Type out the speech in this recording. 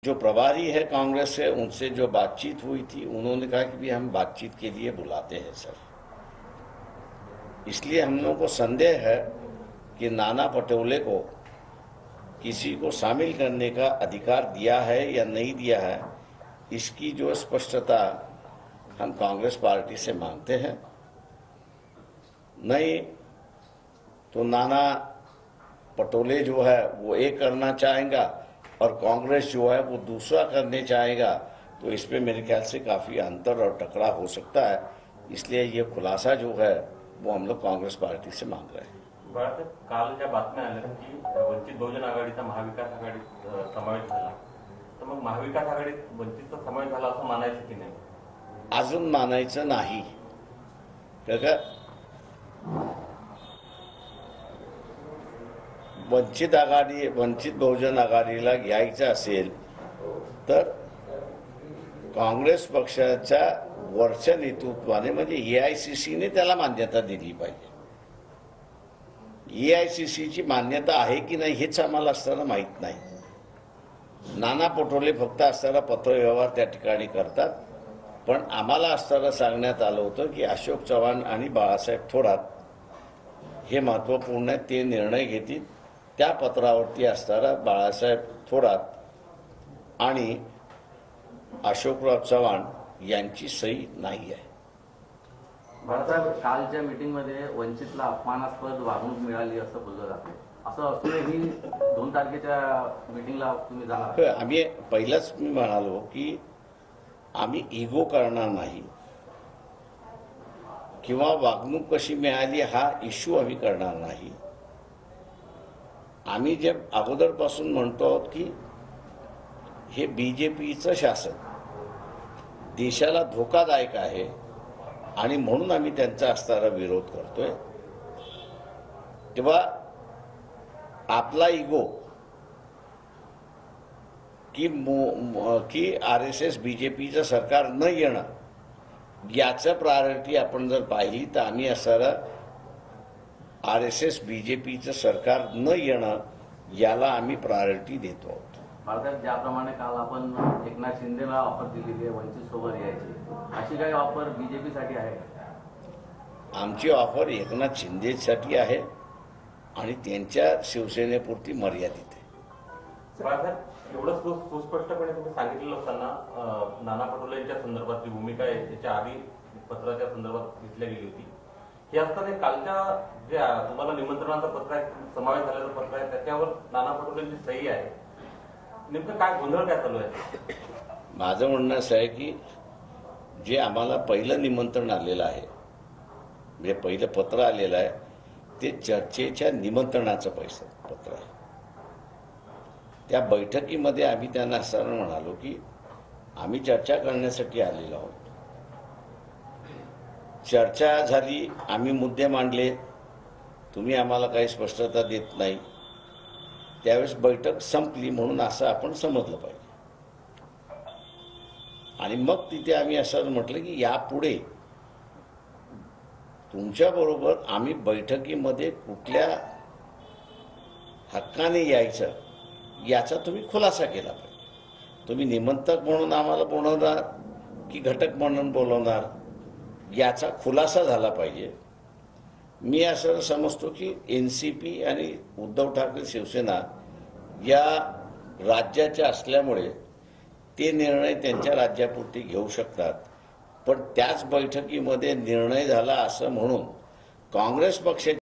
जो प्रभारी है कांग्रेस से उनसे जो बातचीत हुई थी उन्होंने कहा कि भी हम बातचीत के लिए बुलाते हैं सर। इसलिए हम लोगों को संदेह है कि नाना पटोले को किसी को शामिल करने का अधिकार दिया है या नहीं दिया है, इसकी जो स्पष्टता हम कांग्रेस पार्टी से मांगते हैं। नहीं तो नाना पटोले जो है वो एक करना चाहेगा और कांग्रेस जो है वो दूसरा करने चाहेगा, तो इसमें मेरे ख्याल से काफ़ी अंतर और टकराव हो सकता है। इसलिए ये खुलासा जो है वो हम लोग कांग्रेस पार्टी से मांग रहे हैं। काल ज्या बातम्या आल्या की वंचित बहुजन आघाडीचा महाविकास आघाडीत समावेश झाला, तर मग महाविकास आघाडीत वंचितचा समावेश झाला असं मानायचं की नाही? अजून मानायचं नाही, का वंचित बहुजन आघाडीला घ्यायचं असेल तर काँग्रेस पक्षाच्या वरच्या नेतृत्वाने म्हणजे एआयसीसीने त्याला मान्यता दिली पाहिजे। एआयसीसीची मान्यता आहे की नाही हेच आम्हाला असताना माहीत नाही। नाना पटोले फक्त असताना पत्रव्यवहार त्या ठिकाणी करतात, पण आम्हाला असताना सांगण्यात आलं होतं की अशोक चव्हाण आणि बाळासाहेब थोरात हे महत्त्वपूर्ण आहे, ते निर्णय घेतील। त्या पत्रावरती असताना बाळासाहेब थोरात आणि अशोकराव चव्हाण यांची सही नाही आहे। कालच्या मीटिंगमध्ये वंचितला अपमानास्पद वागणूक मिळाली असं बोललं जाते, असं असूनही 2 तारखेच्या मीटिंगला तुम्ही जाणार? आम्ही पहिलाच मी म्हणालो की आम्ही इगो करणार नाही किंवा वागणूक कशी मिळाली हा इश्यू आम्ही करणार नाही। आम्ही जे अगोदरपासून म्हणतो आहोत की हे बीजेपीचं शासन देशाला धोकादायक आहे आणि म्हणून आम्ही त्यांचा असणारा विरोध करतोय। तेव्हा आपला इगो की आरएसएस बीजेपीचं सरकार न येणं याचं प्रायोरिटी आपण जर पाहिली तर आम्ही असणारा आरएसएस बीजेपीचं सरकार न येणं याला आम्ही प्रायोरिटी देतो आहोत। भारतात ज्याप्रमाणे काल आपण एकनाथ शिंदेला ऑफर दिलेली आहे वंचित सोबत यायची, अशी काही ऑफर बीजेपीसाठी आहे? आमची ऑफर एकनाथ शिंदेसाठी आहे आणि त्यांच्या शिवसेनेपुरती मर्यादित आहे। एवढं सुस्पष्टपणे तुम्ही सांगितलेलं असताना नाना पटोले यांच्या संदर्भातली भूमिका आहे त्याच्या आधी पत्राच्या संदर्भात घेतली गेली होती, हे असताना कालच्या जे तुम्हाला निमंत्रणाचं पत्र आहे, समावेश झालेलं पत्र आहे, त्याच्यावर नाना पटोलेंची सही आहे, नेमकं काय गोंधळ काय चालू आहे? माझं म्हणणं असं आहे की जे आम्हाला पहिलं निमंत्रण आलेलं आहे, म्हणजे पहिलं पत्र आलेलं आहे, ते चर्चेच्या निमंत्रणाचं पत्र आहे। त्या बैठकीमध्ये आम्ही त्यांना असं म्हणालो की आम्ही चर्चा करण्यासाठी आलेलो आहोत। चर्चा झाली, आम्ही मुद्दे मांडले, तुम्ही आम्हाला काही स्पष्टता देत नाही, त्यावेळेस बैठक संपली म्हणून असं आपण समजलं पाहिजे। आणि मग तिथे आम्ही असं म्हटलं की यापुढे तुमच्याबरोबर आम्ही बैठकीमध्ये कुठल्या हक्काने यायचं याचा तुम्ही खुलासा केला पाहिजे। तुम्ही निमंत्रक म्हणून आम्हाला बोलवणार की घटक म्हणून बोलवणार याचा खुलासा झाला पाहिजे। मी असं समजतो की एनसीपी आणि उद्धव ठाकरे शिवसेना या राज्याच्या असल्यामुळे ते निर्णय त्यांच्या राज्यापुरती घेऊ शकतात, पण त्याच बैठकीमध्ये निर्णय झाला असं म्हणून काँग्रेस पक्षाची